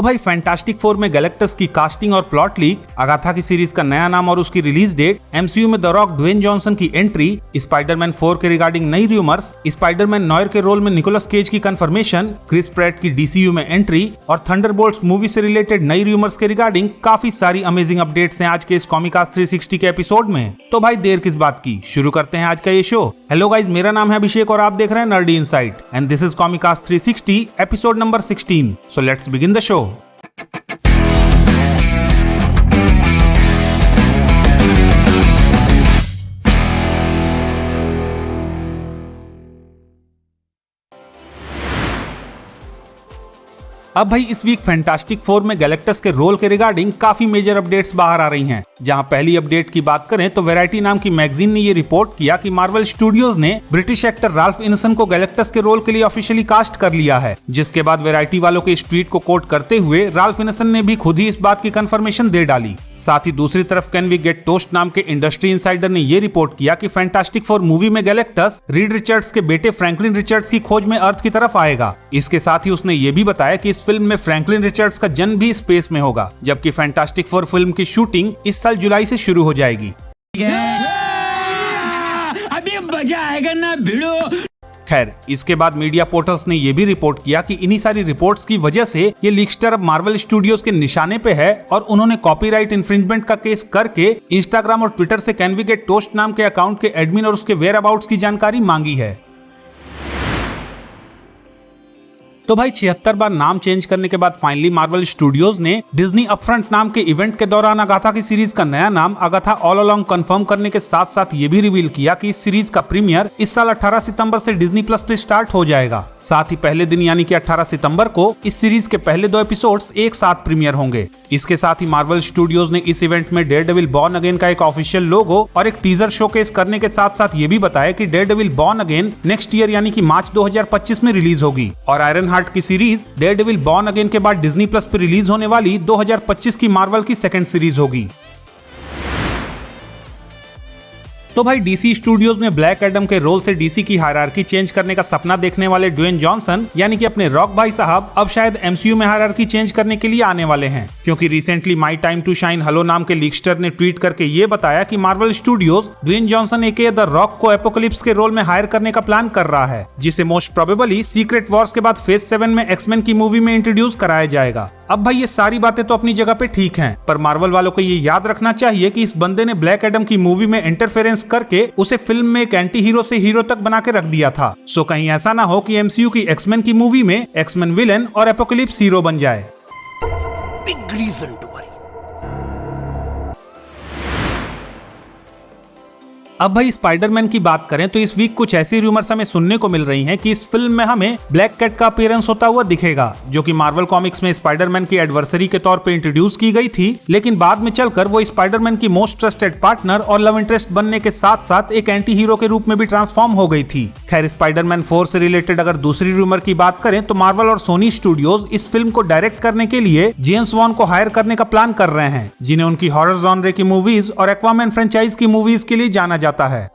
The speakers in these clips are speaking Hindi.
तो भाई फैंटास्टिक फोर में गैलेक्टस की कास्टिंग और प्लॉट लीक, अगाथा की सीरीज का नया नाम और उसकी रिलीज डेट, एमसीयू में द रॉक ड्वेन जॉनसन की एंट्री, स्पाइडरमैन 4 के रिगार्डिंग नई रूमर्स, स्पाइडरमैन नॉयर के रोल में निकोलस केज की कंफर्मेशन, क्रिस प्रैट की डीसीयू में एंट्री और थंडरबोल्ट्स मूवी से रिलेटेड नई रूमर्स के रिगार्डिंग काफी सारी अमेजिंग अपडेट्स हैं आज के इस कॉमिकास्ट 360 के एपिसोड में। तो भाई देर किस बात की, शुरू करते हैं आज का ये शो। हेलो गाइज, मेरा नाम है अभिषेक और आप देख रहे हैं Nerdy Insight and this is Comicast 360 episode number 16। So let's begin the show. अब भाई इस वीक फैंटास्टिक फोर में गैलेक्टस के रोल के रिगार्डिंग काफी मेजर अपडेट्स बाहर आ रही हैं। जहां पहली अपडेट की बात करें तो वैरायटी नाम की मैगजीन ने ये रिपोर्ट किया कि मार्वल स्टूडियोज ने ब्रिटिश एक्टर राल्फ इनसन को गैलेक्टस के रोल के लिए ऑफिशियली कास्ट कर लिया है। जिसके बाद वैरायटी वालों के इस ट्वीट को कोट करते हुए राल्फ इनसन ने भी खुद ही इस बात की कंफर्मेशन दे डाली। साथ ही दूसरी तरफ कैन वी गेट टोस्ट नाम के इंडस्ट्री इनसाइडर ने ये रिपोर्ट किया कि फैंटास्टिक फोर मूवी में गैलेक्टस रीड रिचर्ड्स के बेटे फ्रैंकलिन रिचर्ड्स की खोज में अर्थ की तरफ आएगा। इसके साथ ही उसने ये भी बताया कि इस फिल्म में फ्रैंकलिन रिचर्ड्स का जन्म भी स्पेस में होगा, जबकि फैंटास्टिक फोर फिल्म की शूटिंग इस साल जुलाई से शुरू हो जाएगी। अभी मजा आएगा ना भिड़ो। खैर, इसके बाद मीडिया पोर्टल्स ने यह भी रिपोर्ट किया कि इन्हीं सारी रिपोर्ट्स की वजह से ये लीकस्टर अब मार्वल स्टूडियोज के निशाने पे है और उन्होंने कॉपीराइट इंफ्रिंजमेंट का केस करके इंस्टाग्राम और ट्विटर से कैन वी गेट टोस्ट नाम के अकाउंट के एडमिन और उसके वेयर अबाउट्स की जानकारी मांगी है। तो भाई 76 बार नाम चेंज करने के बाद फाइनली मार्वल स्टूडियोज ने डिज्नी अपफ्रंट नाम के इवेंट के दौरान अगाथा की सीरीज का नया नाम अगाथा ऑल अलोंग कंफर्म करने के साथ साथ ये भी रिवील किया कि इस सीरीज का प्रीमियर इस साल 18 सितंबर से डिज्नी प्लस पे स्टार्ट हो जाएगा। साथ ही पहले दिन यानी कि 18 सितंबर को इस सीरीज के पहले 2 एपिसोड्स एक साथ प्रीमियर होंगे। इसके साथ ही मार्वल स्टूडियोज ने इस इवेंट में डेयरडेविल बॉर्न अगेन का एक ऑफिशियल लोगो और एक टीजर शोकेस करने के साथ साथ ये भी बताया कि Daredevil born again next year यानी कि मार्च 2025 में रिलीज होगी और आयरन हार्ट की सीरीज डेयरडेविल बॉर्न अगेन के बाद डिज्नी प्लस पर रिलीज होने वाली 2025 की मार्वल की सेकंड सीरीज होगी। तो भाई डीसी स्टूडियोज में ब्लैक एडम के रोल से डीसी की हायरार्की चेंज करने का सपना देखने वाले ड्वेन जॉनसन यानी कि अपने रॉक भाई साहब अब शायद एमसीयू में हायरार्की चेंज करने के लिए आने वाले हैं, क्योंकि recently my time to shine hello नाम के लीकस्टर ने ट्वीट करके ये बताया कि Marvel Studios Dwayne Johnson aka the Rock को एपोकलिप्स के रोल में हायर करने का प्लान कर रहा है, जिसे मोस्ट प्रोबेबली सीक्रेट वॉर्स के बाद फेज 7 में एक्समैन की मूवी में इंट्रोड्यूस कराया जाएगा। अब भाई ये सारी बातें तो अपनी जगह पे ठीक हैं, पर मार्वल वालों को ये याद रखना चाहिए कि इस बंदे ने ब्लैक एडम की मूवी में इंटरफेरेंस करके उसे फिल्म में एक एंटी हीरो से हीरो तक बना के रख दिया था। सो कहीं ऐसा ना हो कि एमसीयू की एक्समैन की मूवी में एक्समैन विलेन और एपोकलिप्स हीरो बन जाए। Big reason to worry. अब भाई स्पाइडरमैन की बात करें तो इस वीक कुछ ऐसी रूमर्स हमें सुनने को मिल रही हैं कि इस फिल्म में हमें ब्लैक कैट का अपीयरेंस होता हुआ दिखेगा, जो कि मार्वल कॉमिक्स में स्पाइडरमैन की एडवर्सरी के तौर पे इंट्रोड्यूस की गई थी, लेकिन बाद में चलकर वो स्पाइडरमैन की मोस्ट ट्रस्टेड पार्टनर और लव इंटरेस्ट बनने के साथ साथ एक एंटी हीरो के रूप में भी ट्रांसफॉर्म हो गई थी। खैर, स्पाइडरमैन 4 से रिलेटेड अगर दूसरी रूमर की बात करें तो मार्वल और सोनी स्टूडियोज इस फिल्म को डायरेक्ट करने के लिए जेम्स वॉन को हायर करने का प्लान कर रहे हैं, जिन्हें उनकी हॉरर जॉनरे की मूवीज और एक्वामैन फ्रेंचाइज की मूवीज के लिए जाना जाता है।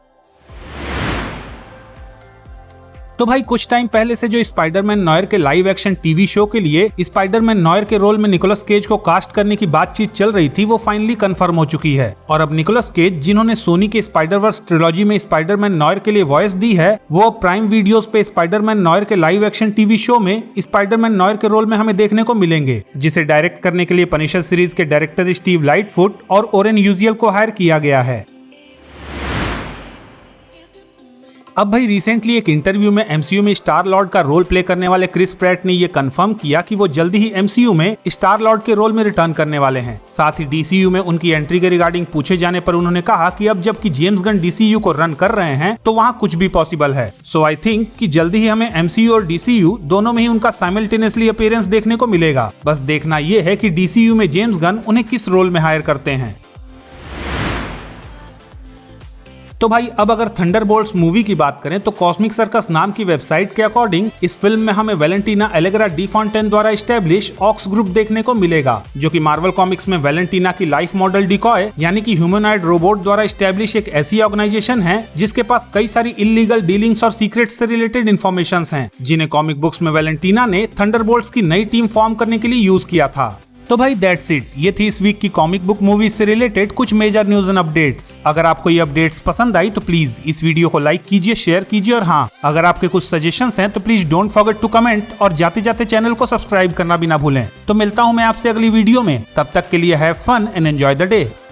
तो भाई कुछ टाइम पहले से जो स्पाइडरमैन नॉयर के लाइव एक्शन टीवी शो के लिए स्पाइडरमैन नॉयर के रोल में निकोलस केज को कास्ट करने की बातचीत चल रही थी, वो फाइनली कंफर्म हो चुकी है और अब निकोलस केज, जिन्होंने सोनी के स्पाइडरवर्स ट्रिलॉजी में स्पाइडरमैन नॉयर के लिए वॉइस दी है, वो प्राइम वीडियोस पे स्पाइडरमैन नॉयर के लाइव एक्शन टीवी शो में स्पाइडरमैन नॉयर के रोल में हमें देखने को मिलेंगे, जिसे डायरेक्ट करने के लिए पनिशर सीरीज के डायरेक्टर स्टीव लाइटफुट और ओरेन यूजियल को हायर किया गया है। अब भाई रिसेंटली एक इंटरव्यू में एमसीयू में स्टार लॉर्ड का रोल प्ले करने वाले क्रिस प्रैट ने ये कंफर्म किया कि वो जल्दी ही एमसीयू में स्टार लॉर्ड के रोल में रिटर्न करने वाले हैं। साथ ही डीसीयू में उनकी एंट्री के रिगार्डिंग पूछे जाने पर उन्होंने कहा कि अब जबकि जेम्स गन डीसीयू को रन कर रहे हैं तो वहाँ कुछ भी पॉसिबल है। सो आई थिंक कि जल्दी ही हमें एमसीयू और डीसीयू दोनों में ही उनका साइमल्टेनियसली अपीयरेंस देखने को मिलेगा। बस देखना ये है कि डीसीयू में जेम्स गन उन्हें किस रोल में हायर करते हैं। तो भाई अब अगर थंडरबोल्ट्स मूवी की बात करें तो कॉस्मिक सर्कस नाम की वेबसाइट के अकॉर्डिंग इस फिल्म में हमें वैलेंटीना एलेग्रा डी फॉन्टेन द्वारा एस्टेब्लिश ऑक्स ग्रुप देखने को मिलेगा, जो कि मार्वल कॉमिक्स में वैलेंटीना की लाइफ मॉडल डिकॉय यानी कि ह्यूमनॉइड रोबोट द्वारा एस्टेब्लिश एक ऐसी ऑर्गेनाइजेशन है जिसके पास कई सारी इलीगल डीलिंग्स और सीक्रेट्स से रिलेटेड इन्फॉर्मेशंस हैं, जिन्हें कॉमिक बुक्स में वैलेंटीना ने थंडरबोल्ट्स की नई टीम फॉर्म करने के लिए यूज किया था। तो भाई दैट्स इट, ये थी इस वीक की कॉमिक बुक मूवीज से रिलेटेड कुछ मेजर न्यूज एंड अपडेट्स। अगर आपको ये अपडेट्स पसंद आई तो प्लीज इस वीडियो को लाइक कीजिए, शेयर कीजिए और हाँ, अगर आपके कुछ सजेशंस हैं तो please don't forget to comment और जाते जाते चैनल को सब्सक्राइब करना भी ना भूलें। तो मिलता हूँ मैं आपसे अगली वीडियो में, तब तक के लिए have fun and enjoy the day.